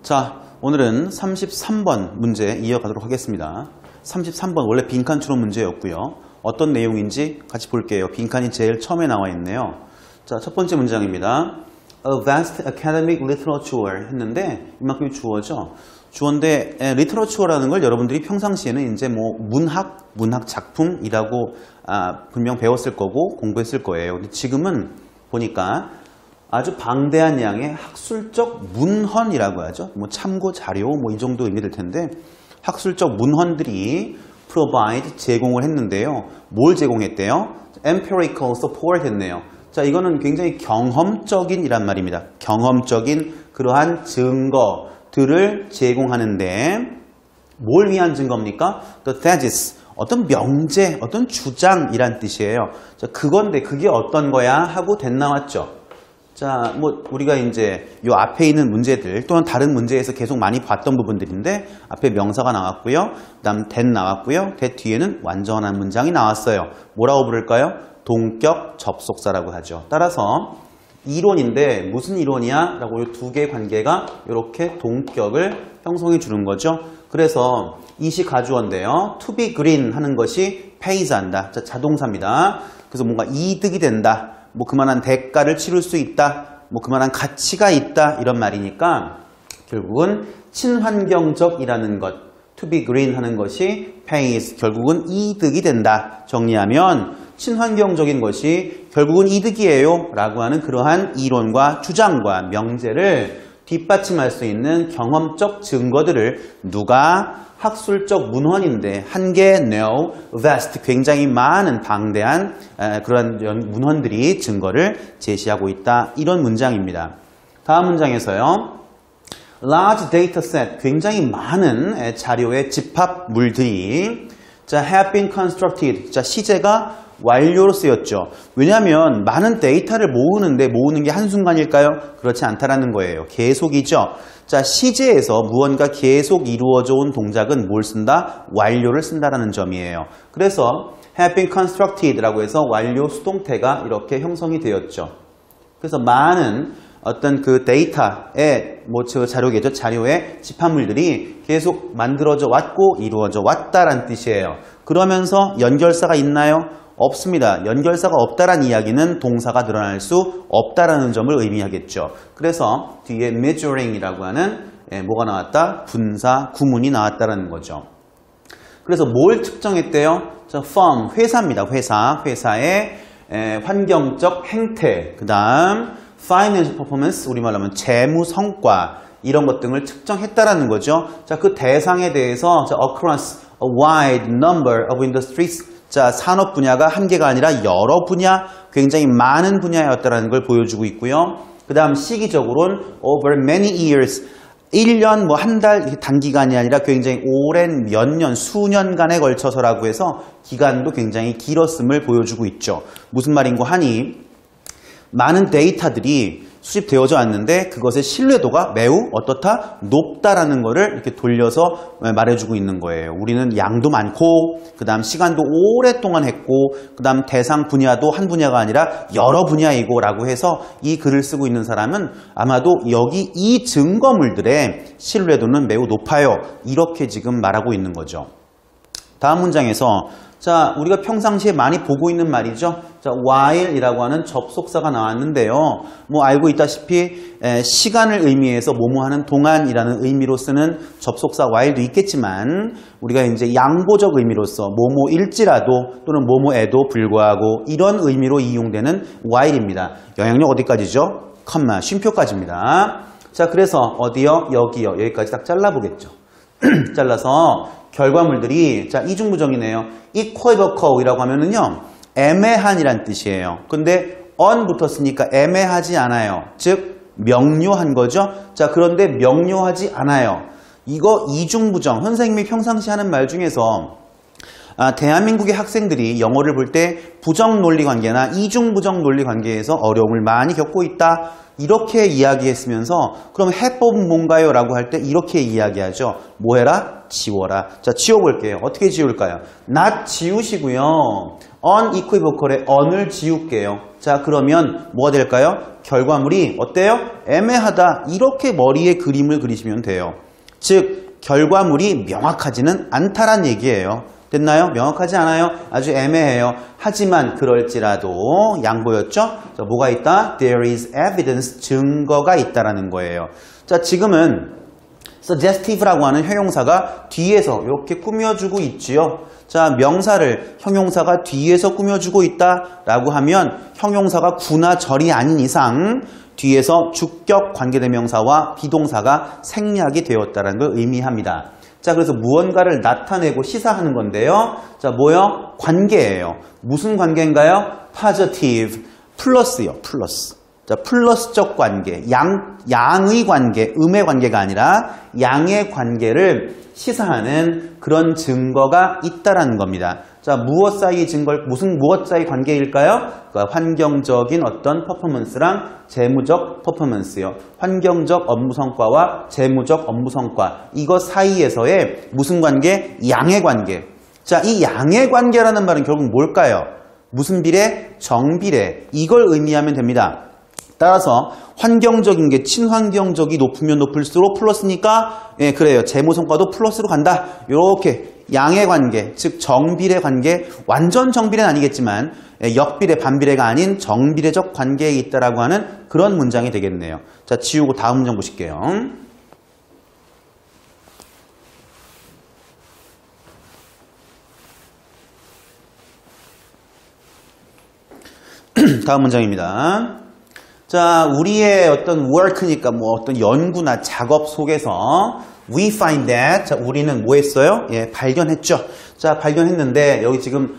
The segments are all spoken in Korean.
자, 오늘은 33번 문제 이어가도록 하겠습니다. 33번 원래 빈칸 추론 문제였고요. 어떤 내용인지 같이 볼게요. 빈칸이 제일 처음에 나와 있네요. 자, 첫 번째 문장입니다. A vast academic literature 했는데 이만큼이 주어죠. 주어인데 literature라는 걸 여러분들이 평상시에는 이제 뭐 문학 작품이라고 분명 배웠을 거고 공부했을 거예요. 근데 지금은 보니까 아주 방대한 양의 학술적 문헌이라고 하죠. 뭐 참고 자료 뭐 이 정도 의미 될 텐데 학술적 문헌들이 provide 제공을 했는데요. 뭘 제공했대요? empirical support 했네요. 자, 이거는 굉장히 경험적인 이란 말입니다. 경험적인 그러한 증거들을 제공하는데 뭘 위한 증거입니까? The thesis, 어떤 명제, 어떤 주장이란 뜻이에요. 자, 그건데 그게 어떤 거야? 하고 됐 나왔죠. 자, 뭐 우리가 이제 요 앞에 있는 문제들 또는 다른 문제에서 계속 많이 봤던 부분들인데 앞에 명사가 나왔고요. 그다음 that 나왔고요. that 뒤에는 완전한 문장이 나왔어요. 뭐라고 부를까요? 동격 접속사라고 하죠. 따라서 이론인데 무슨 이론이야? 라고 이 두 개의 관계가 이렇게 동격을 형성해 주는 거죠. 그래서 이시 가주어인데요. to be green 하는 것이 pays 한다. 자, 자동사입니다. 그래서 뭔가 이득이 된다. 뭐 그만한 대가를 치를 수 있다. 뭐 그만한 가치가 있다. 이런 말이니까 결국은 친환경적이라는 것, to be green 하는 것이 pays, 결국은 이득이 된다. 정리하면 친환경적인 것이 결국은 이득이에요. 라고 하는 그러한 이론과 주장과 명제를 뒷받침할 수 있는 경험적 증거들을 누가 학술적 문헌인데 한 개, no, vast, 굉장히 많은 방대한 그런 문헌들이 증거를 제시하고 있다. 이런 문장입니다. 다음 문장에서요. large data set, 굉장히 많은 자료의 집합물들이 자, have been constructed, 자, 시제가 완료로 쓰였죠. 왜냐하면 많은 데이터를 모으는데 모으는 게 한순간일까요? 그렇지 않다라는 거예요. 계속이죠. 자, 시제에서 무언가 계속 이루어져 온 동작은 뭘 쓴다? 완료를 쓴다라는 점이에요. 그래서 have been constructed라고 해서 완료 수동태가 이렇게 형성이 되었죠. 그래서 많은 어떤 그 데이터의 뭐 자료겠죠. 자료의 집합물들이 계속 만들어져 왔고 이루어져 왔다라는 뜻이에요. 그러면서 연결사가 있나요? 없습니다. 연결사가 없다란 이야기는 동사가 드러날 수 없다라는 점을 의미하겠죠. 그래서 뒤에 measuring이라고 하는 뭐가 나왔다? 분사, 구문이 나왔다라는 거죠. 그래서 뭘 측정했대요? 자, firm, 회사입니다. 회사의 환경적 행태, 그 다음 financial performance, 우리말로 하면 재무 성과 이런 것 등을 측정했다라는 거죠. 자, 그 대상에 대해서 자, across a wide number of industries, 자, 산업 분야가 한 개가 아니라 여러 분야, 굉장히 많은 분야였다는 걸 보여주고 있고요. 그 다음 시기적으로는 over many years, 1년, 뭐 한 달 단기간이 아니라 굉장히 오랜 몇 년, 수년간에 걸쳐서라고 해서 기간도 굉장히 길었음을 보여주고 있죠. 무슨 말인고 하니 많은 데이터들이 수집되어져 왔는데 그것의 신뢰도가 매우 어떻다? 높다라는 거를 이렇게 돌려서 말해주고 있는 거예요. 우리는 양도 많고 그 다음 시간도 오랫동안 했고 그 다음 대상 분야도 한 분야가 아니라 여러 분야이고 라고 해서 이 글을 쓰고 있는 사람은 아마도 여기 이 증거물들의 신뢰도는 매우 높아요. 이렇게 지금 말하고 있는 거죠. 다음 문장에서 자, 우리가 평상시에 많이 보고 있는 말이죠. 자, while이라고 하는 접속사가 나왔는데요. 뭐 알고 있다시피 시간을 의미해서 뭐뭐하는 동안이라는 의미로 쓰는 접속사 while도 있겠지만 우리가 이제 양보적 의미로서 뭐뭐일지라도 또는 뭐뭐에도 불구하고 이런 의미로 이용되는 while입니다. 영향력 어디까지죠? 컴마, 쉼표까지입니다. 자, 그래서 어디요? 여기요. 여기까지 딱 잘라보겠죠. 잘라서 결과물들이 자, 이중부정이네요. equivocal이라고 하면은요. 애매한이란 뜻이에요. 근데 on 붙었으니까 애매하지 않아요. 즉 명료한 거죠. 자, 그런데 명료하지 않아요. 이거 이중부정. 선생님이 평상시 하는 말 중에서 대한민국의 학생들이 영어를 볼 때 부정 논리 관계나 이중부정 논리 관계에서 어려움을 많이 겪고 있다. 이렇게 이야기했으면서 그럼 해법은 뭔가요? 라고 할 때 이렇게 이야기하죠. 뭐 해라? 지워라. 자, 지워볼게요. 어떻게 지울까요? not 지우시고요. unequivocal의 on을 지울게요. 자, 그러면 뭐가 될까요? 결과물이 어때요? 애매하다. 이렇게 머리에 그림을 그리시면 돼요. 즉, 결과물이 명확하지는 않다란 얘기예요. 됐나요? 명확하지 않아요. 아주 애매해요. 하지만 그럴지라도 양보였죠? 자, 뭐가 있다? There is evidence, 증거가 있다라는 거예요. 자, 지금은 suggestive라고 하는 형용사가 뒤에서 이렇게 꾸며주고 있지요. 자, 명사를 형용사가 뒤에서 꾸며주고 있다라고 하면 형용사가 구나 절이 아닌 이상 뒤에서 주격 관계대명사와 비동사가 생략이 되었다는 걸 의미합니다. 자, 그래서 무언가를 나타내고 시사하는 건데요. 자, 뭐요? 관계예요. 무슨 관계인가요? positive, 플러스요, 플러스. 자, 플러스적 관계, 양의 관계, 음의 관계가 아니라 양의 관계를 시사하는 그런 증거가 있다라는 겁니다. 자, 무엇 사이 증거, 무엇 사이 관계일까요? 그러니까 환경적인 어떤 퍼포먼스랑 재무적 퍼포먼스요. 환경적 업무 성과와 재무적 업무 성과. 이거 사이에서의 무슨 관계? 양의 관계. 자, 이 양의 관계라는 말은 결국 뭘까요? 무슨 비례? 정비례. 이걸 의미하면 됩니다. 따라서 환경적인 게 친환경적이 높으면 높을수록 플러스니까 예, 그래요. 재무 성과도 플러스로 간다. 이렇게 양의 관계, 즉 정비례 관계, 완전 정비례는 아니겠지만 예, 역비례, 반비례가 아닌 정비례적 관계에 있다라고 하는 그런 문장이 되겠네요. 자, 지우고 다음 문장 보실게요. 다음 문장입니다. 자, 우리의 어떤 work니까 뭐 어떤 연구나 작업 속에서 we find that, 자, 우리는 뭐 했어요? 예, 발견했죠. 자, 발견했는데 여기 지금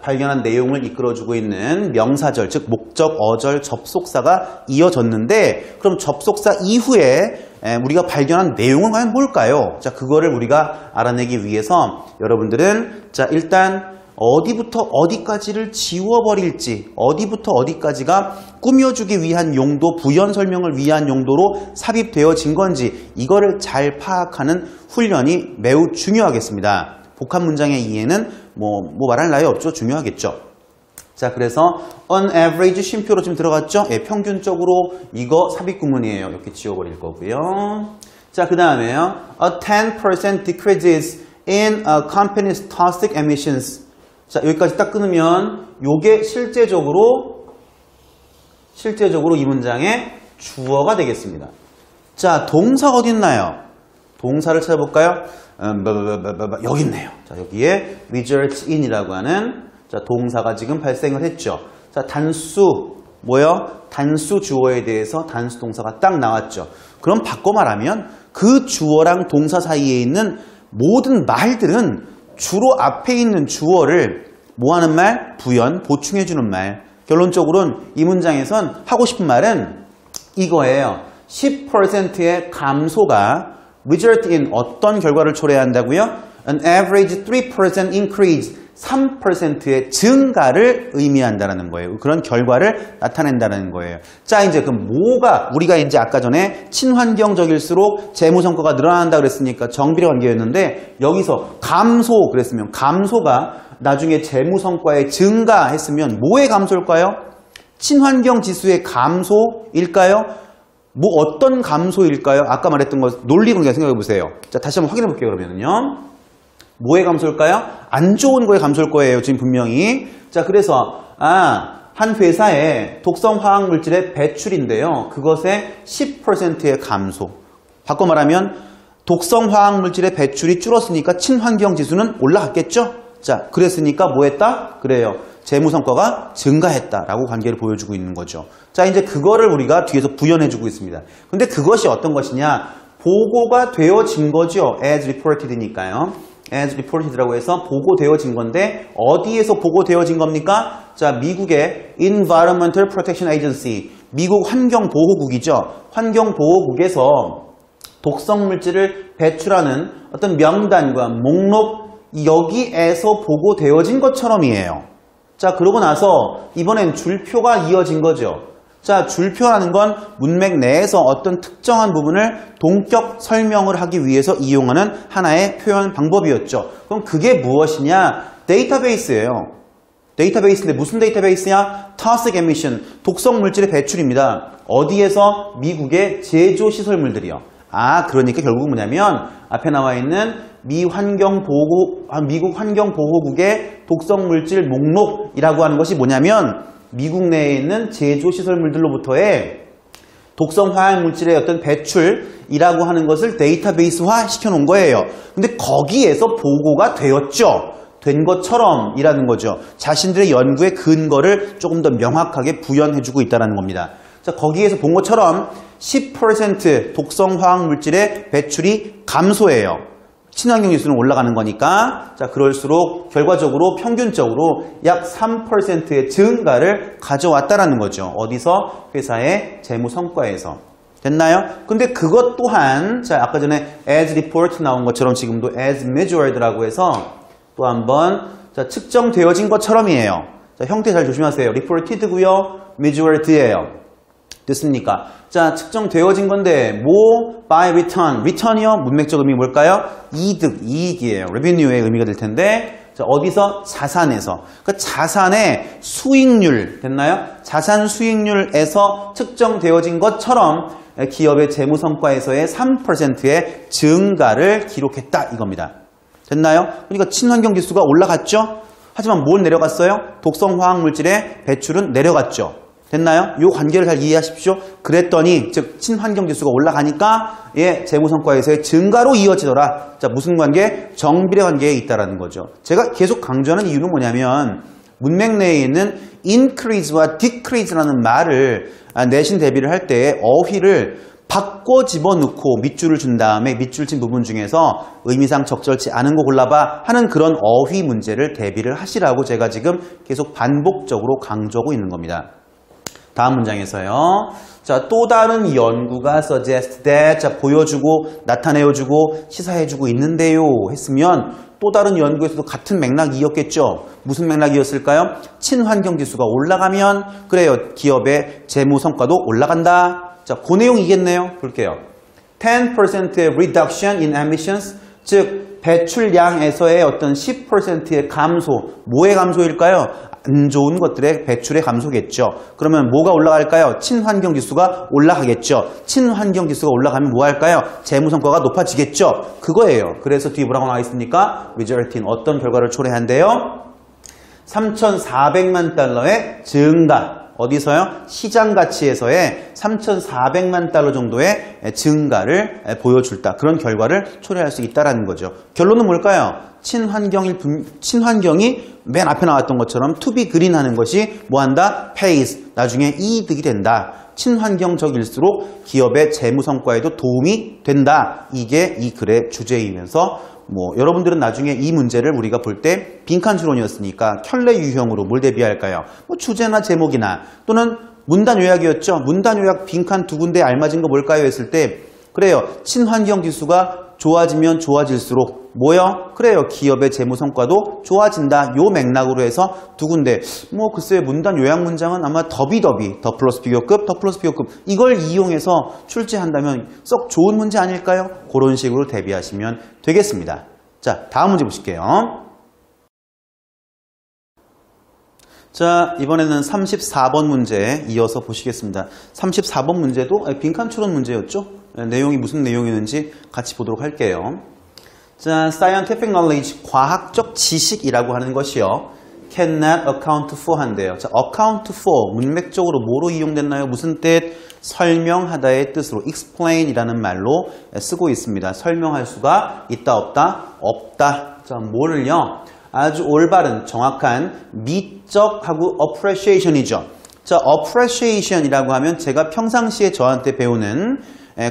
발견한 내용을 이끌어주고 있는 명사절, 즉 목적, 어절, 접속사가 이어졌는데 그럼 접속사 이후에 우리가 발견한 내용은 과연 뭘까요? 자, 그거를 우리가 알아내기 위해서 여러분들은 자, 일단 어디부터 어디까지를 지워버릴지, 어디부터 어디까지가 꾸며주기 위한 용도, 부연 설명을 위한 용도로 삽입되어진 건지 이거를 잘 파악하는 훈련이 매우 중요하겠습니다. 복합 문장의 이해는 뭐 말할 나위 없죠. 중요하겠죠. 자, 그래서 on average 쉼표로 지금 들어갔죠. 예, 평균적으로 이거 삽입 구문이에요. 이렇게 지워버릴 거고요. 자, 그 다음에요. A 10% decreases in a company's toxic emissions. 자, 여기까지 딱 끊으면 요게 실제적으로 이 문장의 주어가 되겠습니다. 자, 동사 어디 있나요? 동사를 찾아볼까요? 여기 있네요. 자, 여기에 results in이라고 하는 자, 동사가 지금 발생을 했죠. 자, 단수 뭐요? 단수 주어에 대해서 단수 동사가 딱 나왔죠. 그럼 바꿔 말하면 그 주어랑 동사 사이에 있는 모든 말들은 주로 앞에 있는 주어를 뭐하는 말? 부연, 보충해주는 말. 결론적으로는 이 문장에선 하고 싶은 말은 이거예요. 10%의 감소가 result in 어떤 결과를 초래한다고요? An average 3% increase, 3%의 증가를 의미한다는 거예요. 그런 결과를 나타낸다는 거예요. 자, 이제 그럼 뭐가 우리가 이제 아까 전에 친환경적일수록 재무 성과가 늘어난다 그랬으니까 정비례 관계였는데 여기서 감소 그랬으면 감소가 나중에 재무 성과의 증가했으면 뭐의 감소일까요? 친환경 지수의 감소일까요? 뭐 어떤 감소일까요? 아까 말했던 거 논리 관계 생각해 보세요. 자, 다시 한번 확인해 볼게요. 그러면은요. 뭐의 감소일까요? 안 좋은 거의 감소일 거예요. 지금 분명히. 자, 그래서 한 회사의 독성 화학 물질의 배출인데요. 그것의 10%의 감소. 바꿔 말하면 독성 화학 물질의 배출이 줄었으니까 친환경 지수는 올라갔겠죠? 자, 그랬으니까 뭐 했다? 그래요. 재무 성과가 증가했다라고 관계를 보여주고 있는 거죠. 자, 이제 그거를 우리가 뒤에서 부연해주고 있습니다. 근데 그것이 어떤 것이냐? 보고가 되어진 거죠. as reported니까요. as reported라고 해서 보고되어진 건데 어디에서 보고되어진 겁니까? 자, 미국의 Environmental Protection Agency, 미국 환경보호국이죠. 환경보호국에서 독성물질을 배출하는 어떤 명단과 목록 여기에서 보고되어진 것처럼이에요. 자, 그러고 나서 이번엔 줄표가 이어진 거죠. 자, 줄표라는 건 문맥 내에서 어떤 특정한 부분을 동격 설명을 하기 위해서 이용하는 하나의 표현 방법이었죠. 그럼 그게 무엇이냐? 데이터베이스예요. 데이터베이스인데 무슨 데이터베이스냐? toxic emission, 독성 물질의 배출입니다. 어디에서? 미국의 제조시설물들이요. 그러니까 결국은 뭐냐면 앞에 나와 있는 미국 환경보호국의 독성물질 목록이라고 하는 것이 뭐냐면 미국 내에 있는 제조시설물들로부터의 독성 화학물질의 어떤 배출이라고 하는 것을 데이터베이스화 시켜놓은 거예요. 근데 거기에서 보고가 되었죠. 된 것처럼 이라는 거죠. 자신들의 연구의 근거를 조금 더 명확하게 부연해주고 있다는 겁니다. 자, 거기에서 본 것처럼 10% 독성 화학물질의 배출이 감소해요. 친환경 기술은 올라가는 거니까. 자, 그럴수록 결과적으로 평균적으로 약 3%의 증가를 가져왔다라는 거죠. 어디서? 회사의 재무 성과에서. 됐나요? 근데 그것 또한 자, 아까 전에 as report 나온 것처럼 지금도 as measured라고 해서 또 한번 자, 측정되어진 것처럼이에요. 자, 형태 잘 조심하세요. reported고요. measured예요. 됐습니까? 자, 측정되어진 건데 뭐 by return, return이요? 문맥적 의미 뭘까요? 이득, 이익이에요. revenue의 의미가 될 텐데 자, 어디서? 자산에서. 그 자산의 수익률 됐나요? 자산 수익률에서 측정되어진 것처럼 기업의 재무 성과에서의 3%의 증가를 기록했다 이겁니다. 됐나요? 그러니까 친환경 지수가 올라갔죠? 하지만 뭘 내려갔어요? 독성 화학물질의 배출은 내려갔죠. 됐나요? 이 관계를 잘 이해하십시오. 그랬더니 즉 친환경 지수가 올라가니까 재무 성과에서의 증가로 이어지더라. 자, 무슨 관계? 정비례 관계에 있다라는 거죠. 제가 계속 강조하는 이유는 뭐냐면 문맥 내에 있는 increase와 decrease라는 말을 내신 대비를 할 때 어휘를 바꿔 집어넣고 밑줄을 준 다음에 밑줄 친 부분 중에서 의미상 적절치 않은 거 골라봐 하는 그런 어휘 문제를 대비를 하시라고 제가 지금 계속 반복적으로 강조하고 있는 겁니다. 다음 문장에서요. 자, 또 다른 연구가 suggest that 자, 보여주고 나타내어주고 시사해주고 있는데요 했으면 또 다른 연구에서도 같은 맥락이었겠죠. 무슨 맥락이었을까요? 친환경 지수가 올라가면 그래요. 기업의 재무 성과도 올라간다. 자, 그 내용이겠네요. 볼게요. 10%의 reduction in emissions 즉 배출량에서의 어떤 10%의 감소. 뭐의 감소일까요? 안 좋은 것들의 배출의 감소겠죠. 그러면 뭐가 올라갈까요? 친환경 지수가 올라가겠죠. 친환경 지수가 올라가면 뭐 할까요? 재무 성과가 높아지겠죠. 그거예요. 그래서 뒤에 뭐라고 나와 있습니까? resulting 어떤 결과를 초래한대요? 3,400만 달러의 증가. 어디서요? 시장 가치에서의 3,400만 달러 정도의 증가를 보여줄다. 그런 결과를 초래할 수 있다는 거죠. 결론은 뭘까요? 친환경이 맨 앞에 나왔던 것처럼 to be green 하는 것이 뭐한다? pays. 나중에 이득이 된다. 친환경적일수록 기업의 재무 성과에도 도움이 된다. 이게 이 글의 주제이면서 여러분들은 나중에 이 문제를 우리가 볼 때 빈칸 추론이었으니까 켤레 유형으로 뭘 대비할까요? 주제나 제목이나 또는 문단 요약이었죠. 문단 요약 빈칸 두 군데 알맞은 거 뭘까요? 했을 때 그래요. 친환경 지수가 좋아지면 좋아질수록 뭐요? 그래요. 기업의 재무 성과도 좋아진다. 요 맥락으로 해서 두 군데. 글쎄요. 문단 요약 문장은 아마 더 플러스 비교급, 더 플러스 비교급 이걸 이용해서 출제한다면 썩 좋은 문제 아닐까요? 그런 식으로 대비하시면 되겠습니다. 자, 다음 문제 보실게요. 자, 이번에는 34번 문제 이어서 보시겠습니다. 34번 문제도 빈칸 추론 문제였죠? 내용이 무슨 내용이었는지 같이 보도록 할게요. 자, scientific knowledge, 과학적 지식이라고 하는 것이요. cannot account for 한대요. 자, account for, 문맥적으로 뭐로 이용됐나요? 무슨 뜻? 설명하다의 뜻으로 explain이라는 말로 쓰고 있습니다. 설명할 수가 있다, 없다? 없다. 자, 뭐를요? 아주 올바른, 정확한 미적하고 appreciation이죠. 자, appreciation이라고 하면 제가 평상시에 저한테 배우는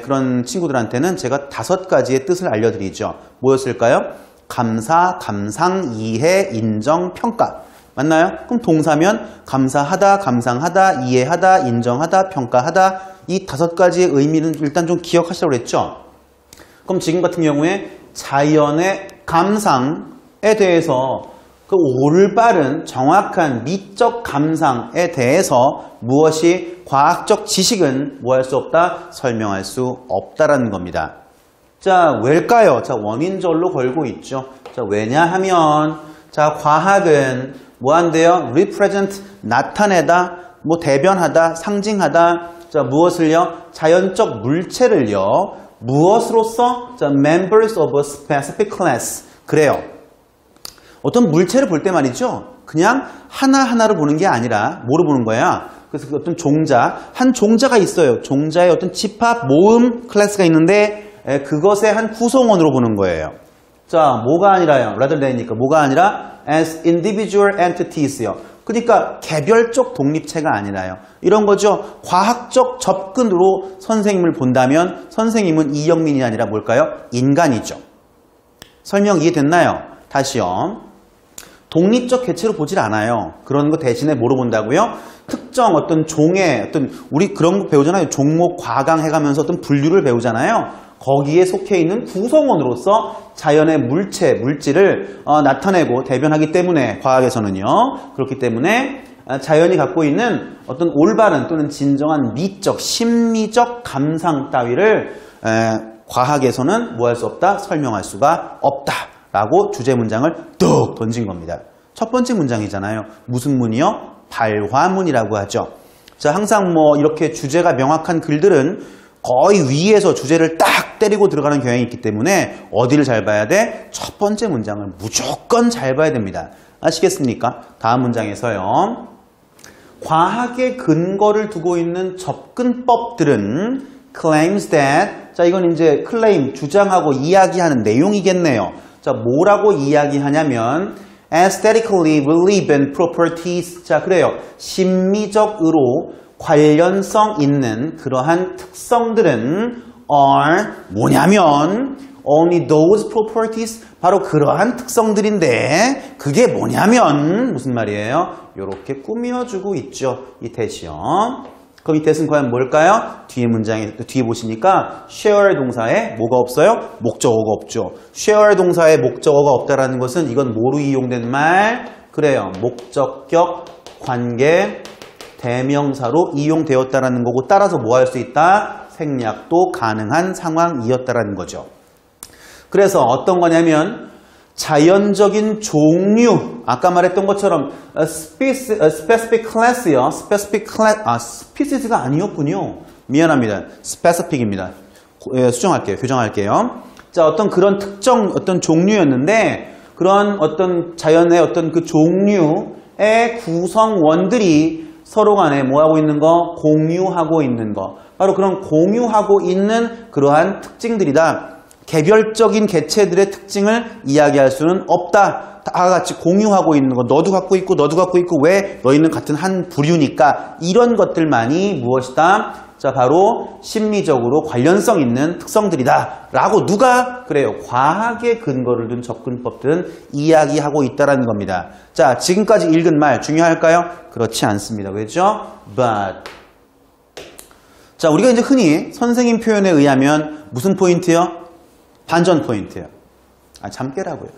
그런 친구들한테는 제가 5가지의 뜻을 알려드리죠. 뭐였을까요? 감사, 감상, 이해, 인정, 평가. 맞나요? 그럼 동사면 감사하다, 감상하다, 이해하다, 인정하다, 평가하다. 이 5가지의 의미는 일단 좀 기억하시라고 그랬죠. 그럼 지금 같은 경우에 자연의 감상에 대해서 그 올바른 정확한 미적 감상에 대해서 무엇이 과학적 지식은 뭐 할 수 없다? 설명할 수 없다라는 겁니다. 자, 왜일까요? 자, 원인절로 걸고 있죠. 자, 왜냐하면 자, 과학은 뭐 한대요? represent, 나타내다, 뭐 대변하다, 상징하다. 자, 무엇을요? 자연적 물체를요. 무엇으로서? 자, members of a specific class. 그래요. 어떤 물체를 볼 때 말이죠. 그냥 하나하나로 보는 게 아니라 뭐로 보는 거야? 그래서 그 어떤 종자, 한 종자가 있어요. 종자의 어떤 집합, 모음 클래스가 있는데 그것의 한 구성원으로 보는 거예요. 자, 뭐가 아니라요? rather than이니까 뭐가 아니라 as individual entities요. 그러니까 개별적 독립체가 아니라요. 이런 거죠. 과학적 접근으로 선생님을 본다면 선생님은 이영민이 아니라 뭘까요? 인간이죠. 설명 이해됐나요? 다시요. 독립적 개체로 보질 않아요. 그런 거 대신에 뭐로 본다고요? 특정 어떤 종의 어떤 우리 그런 거 배우잖아요. 종목 과강 해가면서 어떤 분류를 배우잖아요. 거기에 속해 있는 구성원으로서 자연의 물체, 물질을 나타내고 대변하기 때문에 과학에서는요. 그렇기 때문에 자연이 갖고 있는 어떤 올바른 또는 진정한 미적, 심리적 감상 따위를 과학에서는 뭐 할 수 없다? 설명할 수가 없다. 라고 주제 문장을 뚝 던진 겁니다. 첫 번째 문장이잖아요. 무슨 문이요? 발화문이라고 하죠. 자, 항상 뭐 이렇게 주제가 명확한 글들은 거의 위에서 주제를 딱 때리고 들어가는 경향이 있기 때문에 어디를 잘 봐야 돼? 첫 번째 문장을 무조건 잘 봐야 됩니다. 아시겠습니까? 다음 문장에서요. 과학의 근거를 두고 있는 접근법들은 claims that 자, 이건 이제 claim, 주장하고 이야기하는 내용이겠네요. 자, 뭐라고 이야기하냐면 aesthetically relevant properties. 자, 그래요. 심미적으로 관련성 있는 그러한 특성들은 are 뭐냐면 only those properties 바로 그러한 특성들인데 그게 뭐냐면 무슨 말이에요? 이렇게 꾸며주고 있죠. 이 대시요. 그럼 이 대신 과연 뭘까요? 뒤에 문장에 뒤에 보시니까 share 동사에 뭐가 없어요? 목적어가 없죠. share 동사에 목적어가 없다라는 것은 이건 뭐로 이용된 말? 그래요. 목적격 관계 대명사로 이용되었다라는 거고 따라서 뭐 할 수 있다? 생략도 가능한 상황이었다라는 거죠. 그래서 어떤 거냐면 자연적인 종류, 아까 말했던 것처럼 specific class요. specific class, species가 아니었군요. 미안합니다. specific입니다. 수정할게요. 교정할게요. 자, 어떤 그런 특정 어떤 종류였는데 그런 어떤 자연의 어떤 그 종류의 구성원들이 서로 간에 뭐하고 있는 거? 공유하고 있는 거. 바로 그런 공유하고 있는 그러한 특징들이다. 개별적인 개체들의 특징을 이야기할 수는 없다. 다 같이 공유하고 있는 거. 너도 갖고 있고 너도 갖고 있고 왜? 너희는 같은 한 부류니까. 이런 것들만이 무엇이다? 자, 바로 심리적으로 관련성 있는 특성들이다. 라고 누가? 그래요. 과학의 근거를 둔 접근법들은 이야기하고 있다는 겁니다. 자, 지금까지 읽은 말 중요할까요? 그렇지 않습니다. 왜죠? But. 자, 우리가 이제 흔히 선생님 표현에 의하면 무슨 포인트요? 반전 포인트예요. 참 깨라고요.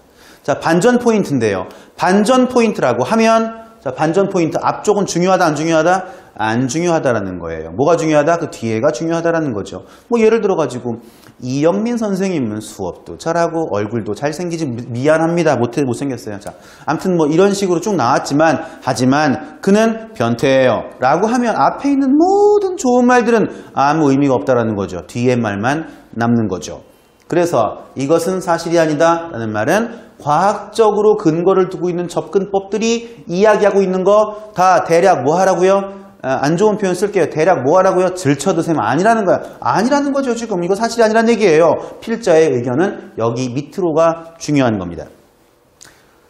자, 반전 포인트인데요. 반전 포인트라고 하면 자, 반전 포인트 앞쪽은 중요하다 안 중요하다? 안 중요하다라는 거예요. 뭐가 중요하다? 그 뒤에가 중요하다라는 거죠. 뭐 예를 들어 가지고 이영민 선생님은 수업도 잘하고 얼굴도 잘생기지 미안합니다. 못생겼어요. 자, 아무튼 뭐 이런 식으로 쭉 나왔지만 하지만 그는 변태예요. 라고 하면 앞에 있는 모든 좋은 말들은 아무 의미가 없다라는 거죠. 뒤에 말만 남는 거죠. 그래서 이것은 사실이 아니다 라는 말은 과학적으로 근거를 두고 있는 접근법들이 이야기하고 있는 거 다 대략 뭐 하라고요? 안 좋은 표현 쓸게요. 대략 뭐 하라고요? 들쳐드세요. 아니라는 거야. 아니라는 거죠. 지금 이거 사실이 아니라는 얘기예요. 필자의 의견은 여기 밑으로가 중요한 겁니다.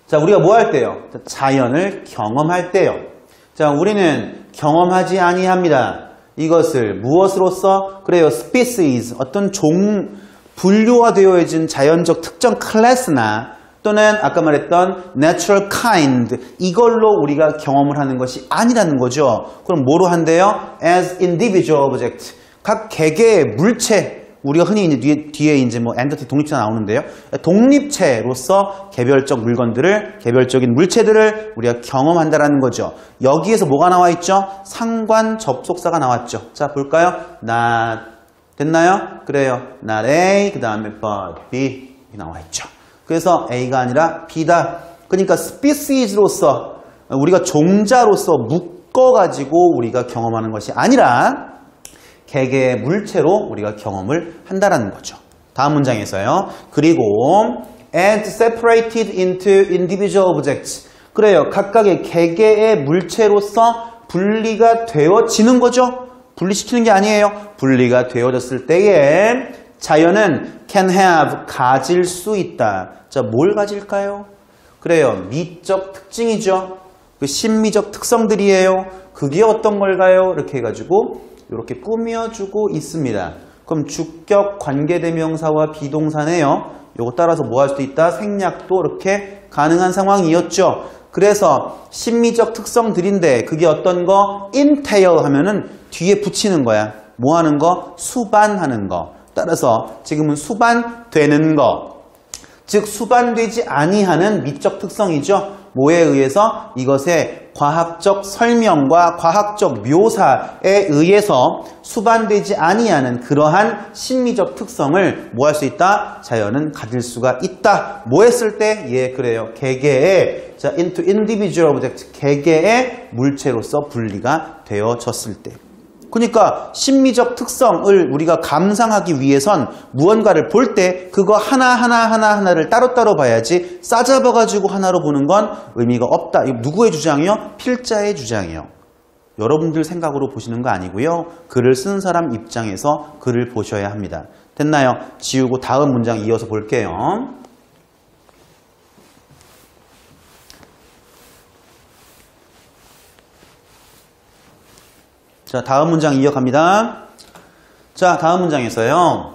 자, 우리가 뭐 할 때요? 자연을 경험할 때요. 자, 우리는 경험하지 아니합니다. 이것을 무엇으로서? 그래요. species, 어떤 분류화되어진 자연적 특정 클래스나 또는 아까 말했던 natural kind 이걸로 우리가 경험을 하는 것이 아니라는 거죠. 그럼 뭐로 한대요? as individual object 각 개개의 물체 우리가 흔히 이제 뒤에 이제 뭐 entity 독립체가 나오는데요. 독립체로서 개별적 물건들을 개별적인 물체들을 우리가 경험한다라는 거죠. 여기에서 뭐가 나와 있죠? 상관 접속사가 나왔죠. 자, 볼까요? not 됐나요? 그래요. not A 그 다음에 but B 나와 있죠. 그래서 A가 아니라 B다. 그러니까 species로서 우리가 종자로서 묶어가지고 우리가 경험하는 것이 아니라 개개의 물체로 우리가 경험을 한다라는 거죠. 다음 문장에서요. 그리고 and separated into individual objects. 그래요. 각각의 개개의 물체로서 분리가 되어지는 거죠. 분리시키는 게 아니에요. 분리가 되어졌을 때에 자연은 can have, 가질 수 있다. 자, 뭘 가질까요? 그래요. 미적 특징이죠. 그 심미적 특성들이에요. 그게 어떤 걸까요? 이렇게 해가지고 이렇게 꾸며주고 있습니다. 그럼 주격 관계대명사와 비동사네요. 요거 따라서 뭐 할 수도 있다? 생략도 이렇게 가능한 상황이었죠. 그래서 심미적 특성들인데 그게 어떤 거? entail 하면은 뒤에 붙이는 거야. 뭐 하는 거? 수반하는 거. 따라서 지금은 수반되는 거. 즉 수반되지 아니하는 미적 특성이죠. 뭐에 의해서? 이것의 과학적 설명과 과학적 묘사에 의해서 수반되지 아니하는 그러한 심미적 특성을 뭐 할 수 있다? 자연은 가질 수가 있다. 뭐 했을 때? 예, 그래요. 개개의 자, into individual object, 개개의 물체로서 분리가 되어졌을 때. 그러니까 심미적 특성을 우리가 감상하기 위해선 무언가를 볼 때 그거 하나를 따로따로 봐야지 싸잡아가지고 하나로 보는 건 의미가 없다. 이거 누구의 주장이요? 필자의 주장이요. 여러분들 생각으로 보시는 거 아니고요. 글을 쓴 사람 입장에서 글을 보셔야 합니다. 됐나요? 지우고 다음 문장 이어서 볼게요. 자, 다음 문장 이어갑니다. 자, 다음 문장에서요.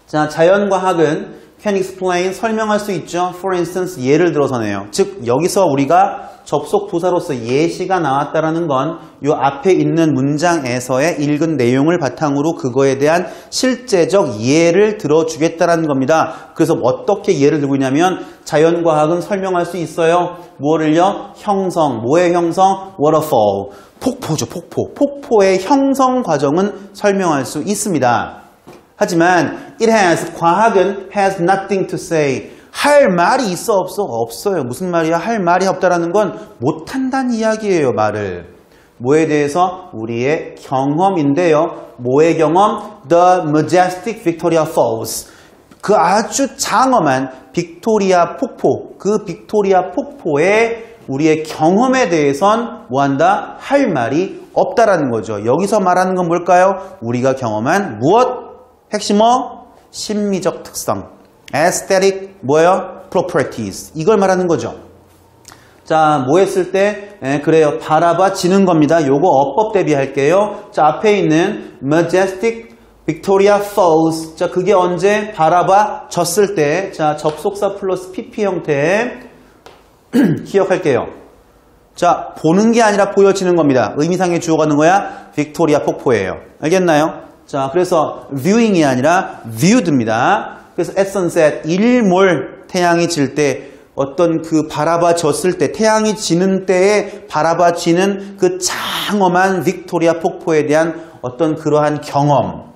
자, 자연과학은 can explain, 설명할 수 있죠. For instance, 예를 들어서네요. 즉, 여기서 우리가 접속 부사로서 예시가 나왔다라는 건 이 앞에 있는 문장에서의 읽은 내용을 바탕으로 그거에 대한 실제적 예를 들어주겠다라는 겁니다. 그래서 어떻게 예를 들고 있냐면 자연과학은 설명할 수 있어요. 뭐를요? 형성. 뭐의 형성? waterfall. 폭포죠, 폭포. 폭포의 형성 과정은 설명할 수 있습니다. 하지만 과학은 has nothing to say. 할 말이 있어 없어? 없어요. 무슨 말이야? 할 말이 없다라는 건 못한다는 이야기예요. 말을. 뭐에 대해서? 우리의 경험인데요. 뭐의 경험? The majestic Victoria Falls. 그 아주 장엄한 빅토리아 폭포. 그 빅토리아 폭포의 우리의 경험에 대해선 뭐한다? 할 말이 없다라는 거죠. 여기서 말하는 건 뭘까요? 우리가 경험한 무엇? 핵심어? 심미적 특성. aesthetic 뭐예요? properties. 이걸 말하는 거죠. 자, 뭐 했을 때? 그래요. 바라봐지는 겁니다. 요거 어법 대비할게요. 자, 앞에 있는 majestic Victoria Falls. 자, 그게 언제? 바라봐졌을 때. 자, 접속사 플러스 PP 형태. 기억할게요. 자, 보는 게 아니라 보여지는 겁니다. 의미상의 주어가 는 거야? 빅토리아 폭포예요. 알겠나요? 자, 그래서 viewing이 아니라 viewed입니다. 그래서 at sunset, 일몰, 태양이 질 때 어떤 그 바라봐졌을 때, 태양이 지는 때에 바라봐지는 그 장엄한 빅토리아 폭포에 대한 어떤 그러한 경험.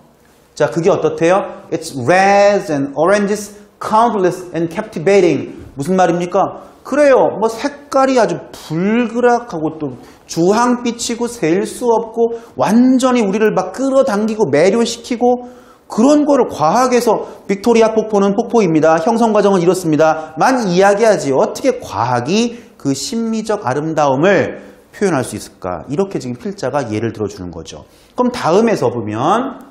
자, 그게 어떻대요? It's reds and oranges, countless and captivating. 무슨 말입니까? 그래요. 뭐 색깔이 아주 불그락하고 또 주황빛이고 셀 수 없고 완전히 우리를 막 끌어당기고 매료시키고 그런 거를 과학에서 빅토리아 폭포는 폭포입니다. 형성 과정은 이렇습니다. 만 이야기하지. 어떻게 과학이 그 심미적 아름다움을 표현할 수 있을까? 이렇게 지금 필자가 예를 들어주는 거죠. 그럼 다음에서 보면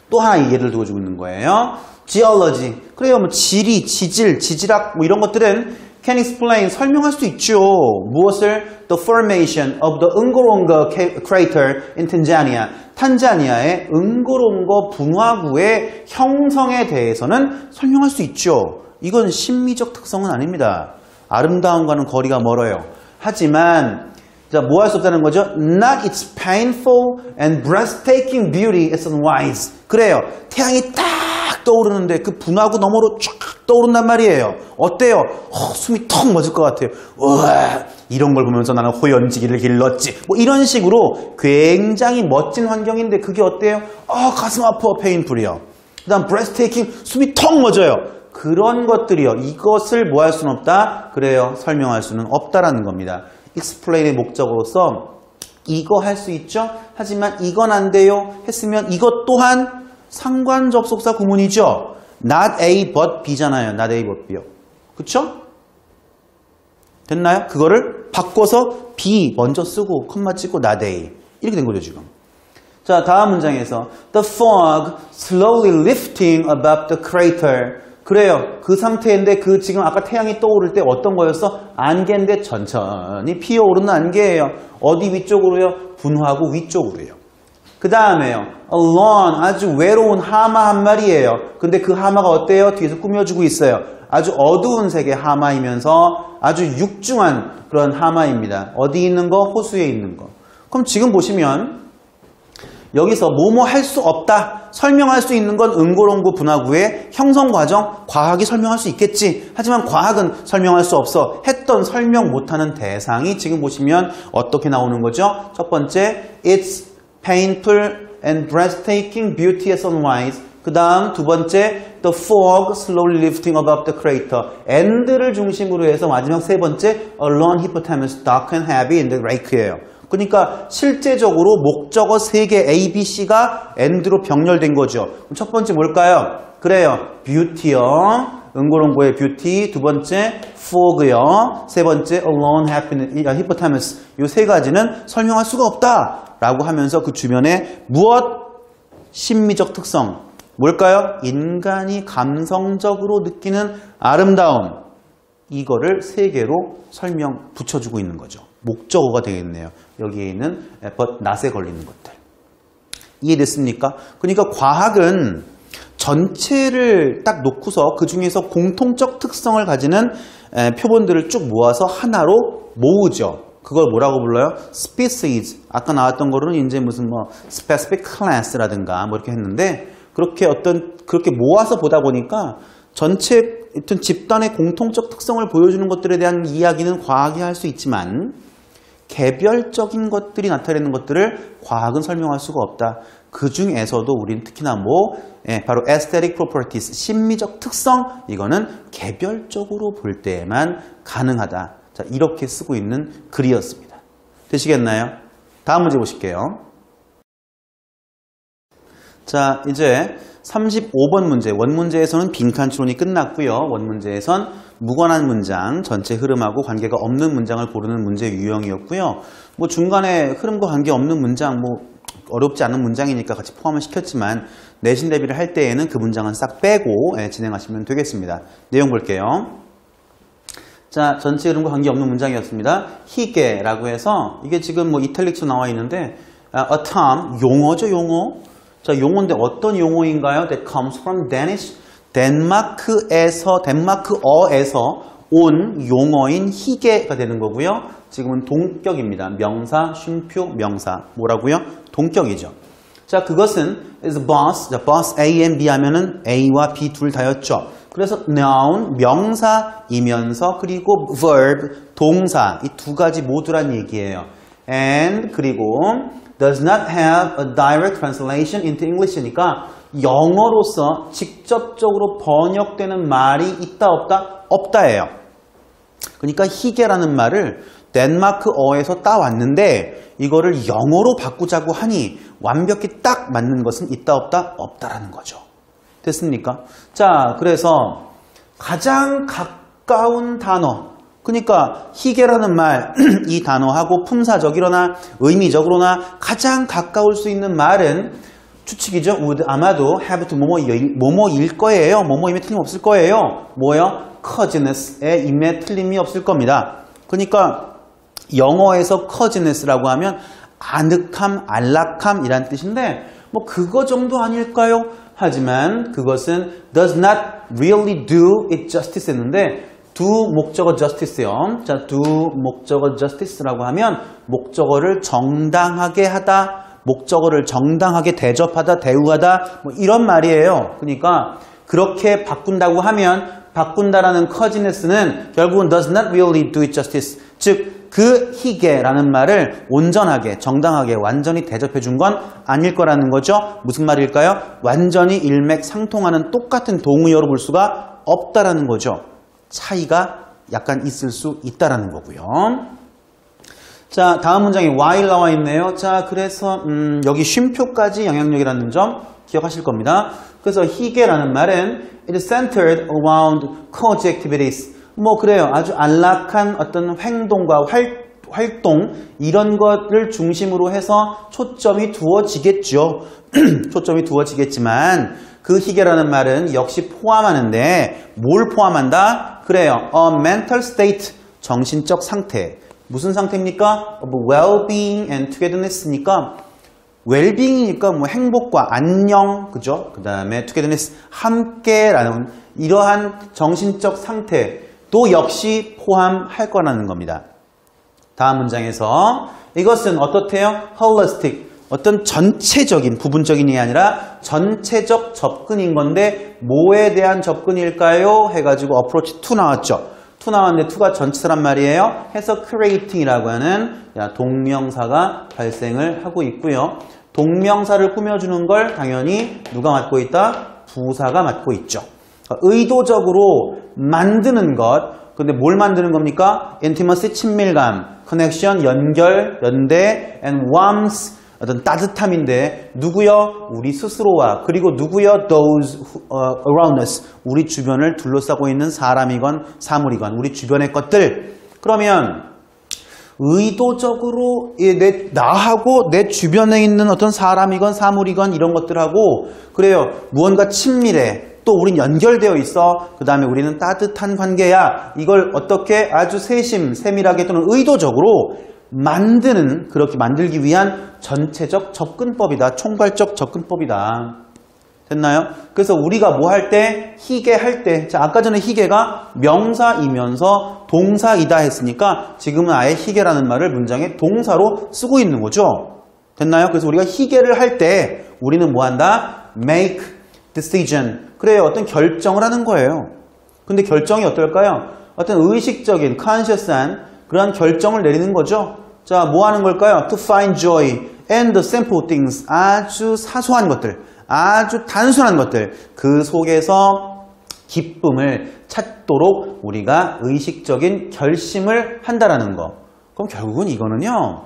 또 하나 예를 들어주고 있는 거예요. geology. 그래요. 뭐 지리, 지질, 지질학 뭐 이런 것들은 can explain, 설명할 수 있죠. 무엇을? The formation of the Ngorongoro crater in Tanzania. 탄자니아의 응고롱고 분화구의 형성에 대해서는 설명할 수 있죠. 이건 심미적 특성은 아닙니다. 아름다움과는 거리가 멀어요. 하지만 자, 뭐 할 수 없다는 거죠? Not its painful and breathtaking beauty at sunrise. 그래요. 태양이 딱 떠오르는데 그 분화구 너머로 쫙 떠오른단 말이에요. 어때요? 숨이 턱 멎을 것 같아요. 우와, 이런 걸 보면서 나는 호연지기를 길렀지. 뭐 이런 식으로 굉장히 멋진 환경인데 그게 어때요? 가슴 아파, 페인풀이요. 그 다음 breathtaking, 숨이 턱 멎어요. 그런 것들이요. 이것을 뭐 할 수는 없다? 그래요. 설명할 수는 없다라는 겁니다. explain의 목적으로서 이거 할 수 있죠? 하지만 이건 안 돼요 했으면 이것 또한 상관접속사 구문이죠. not A but B잖아요. not A but B요. 그쵸? 됐나요? 그거를 바꿔서 B 먼저 쓰고 컴마 찍고 not A 이렇게 된 거죠 지금. 자, 다음 문장에서 The fog slowly lifting above the crater. 그래요. 그 상태인데 그 지금 아까 태양이 떠오를 때 어떤 거였어? 안개인데 천천히 피어오르는 안개예요. 어디 위쪽으로요? 분화구 위쪽으로요. 그 다음에요. Alone 아주 외로운 하마 한 마리예요. 근데 그 하마가 어때요? 뒤에서 꾸며주고 있어요. 아주 어두운 색의 하마이면서 아주 육중한 그런 하마입니다. 어디 있는 거? 호수에 있는 거. 그럼 지금 보시면 여기서 뭐뭐 할 수 없다. 설명할 수 있는 건 응고롱구 분화구의 형성 과정, 과학이 설명할 수 있겠지. 하지만 과학은 설명할 수 없어. 했던 설명 못하는 대상이 지금 보시면 어떻게 나오는 거죠? 첫 번째, It's painful and breathtaking beauty at sunrise. 그 다음 두 번째, The fog slowly lifting above the crater. and를 중심으로 해서 마지막 세 번째, Alone hippopotamus dark and heavy in the lake예요. 그러니까 실제적으로 목적어 3개 A, B, C가 and로 병렬된 거죠. 그럼 첫 번째 뭘까요? 그래요. beauty요. 응고롱고의 beauty. 두 번째 fog요. 세 번째 alone hippopotamus. 이 세 가지는 설명할 수가 없다 라고 하면서 그 주변에 무엇? 심미적 특성. 뭘까요? 인간이 감성적으로 느끼는 아름다움. 이거를 3개로 설명 붙여주고 있는 거죠. 목적어가 되겠네요. 여기에 있는 but not에 걸리는 것들. 이해됐습니까? 그러니까 과학은 전체를 딱 놓고서 그 중에서 공통적 특성을 가지는 표본들을 쭉 모아서 하나로 모으죠. 그걸 뭐라고 불러요? species. 아까 나왔던 거로는 이제 무슨 뭐 specific class라든가 뭐 이렇게 했는데 그렇게 모아서 보다 보니까 전체 어떤 집단의 공통적 특성을 보여주는 것들에 대한 이야기는 과학이 할 수 있지만 개별적인 것들이 나타내는 것들을 과학은 설명할 수가 없다. 그 중에서도 우리는 특히나 바로 aesthetic properties, 심미적 특성, 이거는 개별적으로 볼 때에만 가능하다. 자, 이렇게 쓰고 있는 글이었습니다. 되시겠나요? 다음 문제 보실게요. 자, 이제 35번 문제, 원문제에서는 빈칸 추론이 끝났고요. 원문제에선 무관한 문장, 전체 흐름하고 관계가 없는 문장을 고르는 문제 유형이었고요. 뭐 중간에 흐름과 관계 없는 문장, 어렵지 않은 문장이니까 같이 포함을 시켰지만 내신 대비를 할 때에는 그 문장은 싹 빼고 진행하시면 되겠습니다. 내용 볼게요. 자, 전체 흐름과 관계 없는 문장이었습니다. 희게라고 해서 이게 지금 이탈릭스로 나와 있는데 a term, 용어죠, 용어. 자, 용어인데 어떤 용어인가요? That comes from Danish. 덴마크어에서 온 용어인 희게가 되는 거고요. 지금은 동격입니다. 명사, 쉼표, 명사. 뭐라고요? 동격이죠. 자, 그것은 is boss. 자, boss A and B 하면은 A와 B 둘 다였죠. 그래서 noun, 명사이면서 그리고 verb, 동사. 이 두 가지 모두란 얘기예요. and 그리고 does not have a direct translation into English니까 영어로서 직접적으로 번역되는 말이 있다 없다? 없다예요. 그러니까 희게라는 말을 덴마크어에서 따왔는데 이거를 영어로 바꾸자고 하니 완벽히 딱 맞는 것은 있다 없다? 없다라는 거죠. 됐습니까? 자, 그래서 가장 가까운 단어, 그러니까 희게라는 말, 이 단어하고 품사적이거나 의미적으로나 가장 가까울 수 있는 말은 추측이죠. would 아마도 have to 뭐뭐일 거예요. 뭐뭐임에 틀림없을 거예요. 뭐요? cousiness의 임에 틀림이 없을 겁니다. 그러니까 영어에서 cousiness라고 하면 아늑함, 안락함이란 뜻인데 그거 정도 아닐까요? 하지만 그것은 does not really do it justice 했는데 do 목적어 justice요. 자, do 목적어 justice라고 하면 목적어를 정당하게 하다, 목적어를 정당하게 대접하다, 대우하다 이런 말이에요. 그러니까 그렇게 바꾼다고 하면 바꾼다라는 cousiness는 결국은 does not really do it justice. 즉, 그 희게라는 말을 온전하게, 정당하게, 완전히 대접해 준 건 아닐 거라는 거죠. 무슨 말일까요? 완전히 일맥상통하는 똑같은 동의어로 볼 수가 없다라는 거죠. 차이가 약간 있을 수 있다라는 거고요. 자, 다음 문장에 while 나와 있네요. 자, 그래서 여기 쉼표까지 영향력이라는 점 기억하실 겁니다. 그래서 희게라는 말은 it is centered around cozy activities. 뭐 그래요. 아주 안락한 어떤 행동과 활동 이런 것을 중심으로 해서 초점이 두어지겠죠. 초점이 두어지겠지만 그 희게라는 말은 역시 포함하는데 뭘 포함한다? 그래요. A mental state, 정신적 상태. 무슨 상태입니까? well-being and togetherness니까 웰빙이니까 뭐 행복과 안녕, 그죠? 그 다음에 togetherness, 함께라는 이러한 정신적 상태도 역시 포함할 거라는 겁니다. 다음 문장에서 이것은 어떻대요? holistic, 어떤 전체적인, 부분적인이 아니라 전체적 접근인 건데 뭐에 대한 접근일까요? 해가지고 approach to 나왔죠. to 나왔는데 to가 전치사란 말이에요. 해서 creating이라고 하는 동명사가 발생을 하고 있고요. 동명사를 꾸며주는 걸 당연히 누가 맡고 있다? 부사가 맡고 있죠. 의도적으로 만드는 것, 근데 뭘 만드는 겁니까? intimacy, 친밀감, connection, 연결, 연대, and warmth, 어떤 따뜻함인데 누구요? 우리 스스로와 그리고 누구요? those around us, 우리 주변을 둘러싸고 있는 사람이건 사물이건 우리 주변의 것들. 그러면 의도적으로 나하고 내 주변에 있는 어떤 사람이건 사물이건 이런 것들하고 그래요. 무언가 친밀해. 또 우린 연결되어 있어. 그 다음에 우리는 따뜻한 관계야. 이걸 어떻게 아주 세밀하게 또는 의도적으로 만드는, 그렇게 만들기 위한 전체적 접근법이다. 총괄적 접근법이다. 됐나요? 그래서 우리가 뭐 할 때? 희게 할 때. 자, 아까 전에 희게가 명사이면서 동사이다 했으니까 지금은 아예 희게라는 말을 문장에 동사로 쓰고 있는 거죠. 됐나요? 그래서 우리가 희게를 할 때 우리는 뭐 한다? make decision. 그래요. 어떤 결정을 하는 거예요. 근데 결정이 어떨까요? 어떤 의식적인, conscious한 그런 결정을 내리는 거죠. 자, 뭐 하는 걸까요? To find joy and the simple things. 아주 사소한 것들, 아주 단순한 것들, 그 속에서 기쁨을 찾도록 우리가 의식적인 결심을 한다라는 거. 그럼 결국은 이거는요,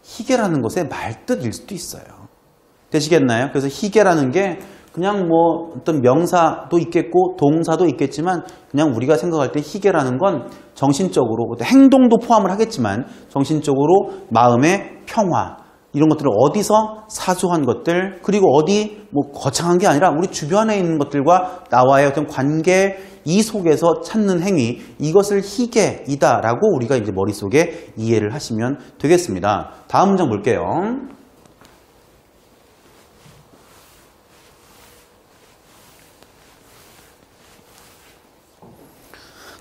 희게라는 것의 말뜻일 수도 있어요. 되시겠나요? 그래서 희게라는 게 그냥 뭐 어떤 명사도 있겠고 동사도 있겠지만 그냥 우리가 생각할 때 희게라는 건 정신적으로 행동도 포함을 하겠지만 정신적으로 마음의 평화 이런 것들을 어디서 사소한 것들 그리고 어디 뭐 거창한 게 아니라 우리 주변에 있는 것들과 나와의 어떤 관계 이 속에서 찾는 행위 이것을 희게이다라고 우리가 이제 머릿속에 이해를 하시면 되겠습니다. 다음 문장 볼게요.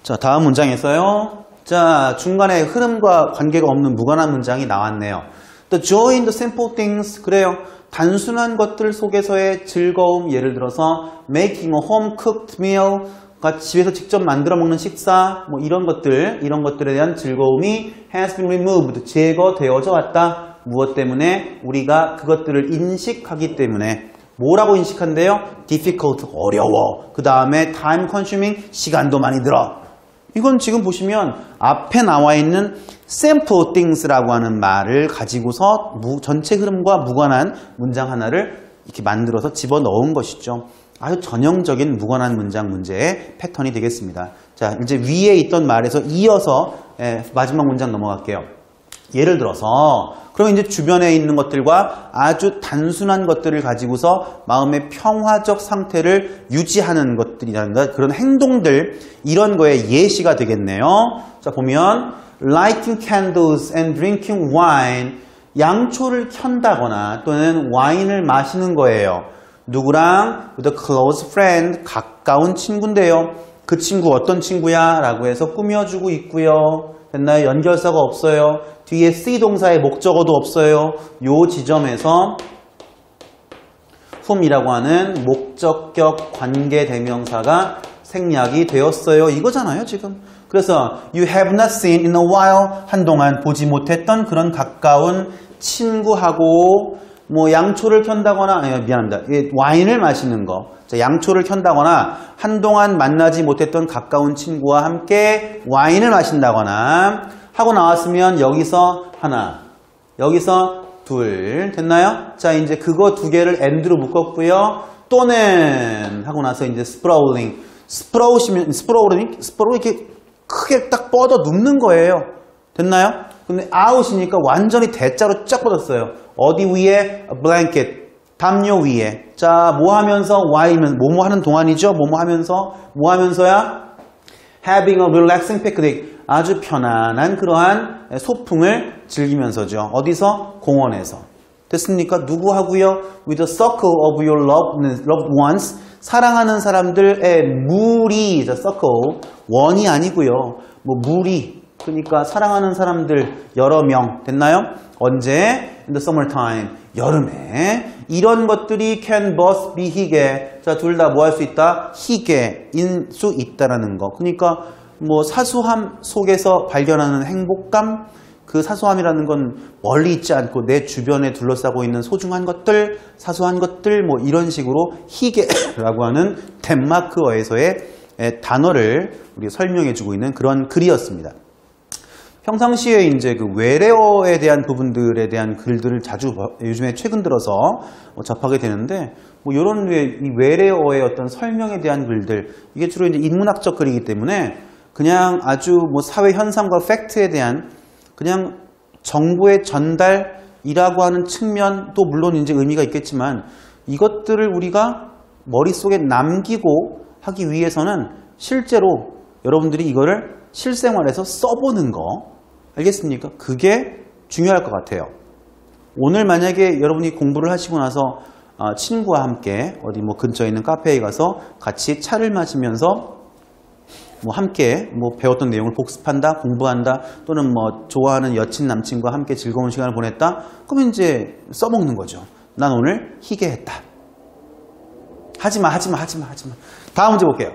자, 다음 문장에서요. 자, 중간에 흐름과 관계가 없는 무관한 문장이 나왔네요. The joy in the simple things. 그래요. 단순한 것들 속에서의 즐거움, 예를 들어서 making a home cooked meal, 그러니까 집에서 직접 만들어 먹는 식사, 뭐 이런 것들에 대한 즐거움이 has been removed, 제거되어져 왔다. 무엇 때문에? 우리가 그것들을 인식하기 때문에. 뭐라고 인식한대요? difficult, 어려워. 그 다음에 time consuming, 시간도 많이 들어. 이건 지금 보시면 앞에 나와 있는 simple things라고 하는 말을 가지고서 전체 흐름과 무관한 문장 하나를 이렇게 만들어서 집어넣은 것이죠. 아주 전형적인 무관한 문장 문제의 패턴이 되겠습니다. 자, 이제 위에 있던 말에서 이어서 마지막 문장 넘어갈게요. 예를 들어서 그럼 이제 주변에 있는 것들과 아주 단순한 것들을 가지고서 마음의 평화적 상태를 유지하는 것들이라든가 그런 행동들 이런 거에 예시가 되겠네요. 자, 보면 lighting candles and drinking wine, 양초를 켠다거나 또는 와인을 마시는 거예요. 누구랑? with a close friend, 가까운 친구인데요. 그 친구 어떤 친구야? 라고 해서 꾸며주고 있고요. 됐나요? 연결사가 없어요. 뒤에 C 동사의 목적어도 없어요. 요 지점에서 whom이라고 하는 목적격 관계대명사가 생략이 되었어요. 이거잖아요, 지금. 그래서 you have not seen in a while, 한동안 보지 못했던 그런 가까운 친구하고 뭐 양초를 켠다거나, 미안합니다. 와인을 마시는 거. 자, 양초를 켠다거나 한동안 만나지 못했던 가까운 친구와 함께 와인을 마신다거나 하고 나왔으면 여기서 하나, 여기서 둘. 됐나요? 자, 이제 그거 두 개를 and로 묶었고요. 또는 하고 나서 이제 sprawling. 스프라우링 이렇게 크게 딱 뻗어 눕는 거예요. 됐나요? 근데 out이니까 완전히 대자로 쫙 뻗었어요. 어디 위에? A blanket. 담요 위에. 자, 뭐 하면서? while면 뭐뭐 하는 동안이죠? 뭐뭐 하면서? 뭐 하면서야? Having a relaxing picnic. 아주 편안한 그러한 소풍을 즐기면서죠. 어디서? 공원에서. 됐습니까? 누구하고요? With a circle of your loved ones. 사랑하는 사람들의 무리. 자, circle. 원이 아니고요. 뭐 무리. 그러니까 사랑하는 사람들 여러 명. 됐나요? 언제? In the summertime. 여름에. 이런 것들이 can both be 희게. 자, 둘 다 뭐 할 수 있다? 희게인 수 있다라는 거. 그러니까 뭐 사소함 속에서 발견하는 행복감, 그 사소함이라는 건 멀리 있지 않고 내 주변에 둘러싸고 있는 소중한 것들, 사소한 것들, 뭐 이런 식으로 희게라고 하는 덴마크어에서의 단어를 우리 설명해주고 있는 그런 글이었습니다. 평상시에 이제 그 외래어에 대한 부분들에 대한 글들을 자주 요즘에 최근 들어서 접하게 되는데, 뭐 이런 류의 이 외래어의 어떤 설명에 대한 글들, 이게 주로 이제 인문학적 글이기 때문에 그냥 아주 뭐 사회 현상과 팩트에 대한 그냥 정보의 전달이라고 하는 측면도 물론 이제 의미가 있겠지만, 이것들을 우리가 머릿속에 남기고 하기 위해서는 실제로 여러분들이 이거를 실생활에서 써보는 거, 알겠습니까? 그게 중요할 것 같아요. 오늘 만약에 여러분이 공부를 하시고 나서 친구와 함께 어디 뭐 근처에 있는 카페에 가서 같이 차를 마시면서 뭐 함께 뭐 배웠던 내용을 복습한다, 공부한다, 또는 뭐 좋아하는 여친, 남친과 함께 즐거운 시간을 보냈다. 그러면 이제 써먹는 거죠. 난 오늘 희게했다. 하지마. 다음 문제 볼게요.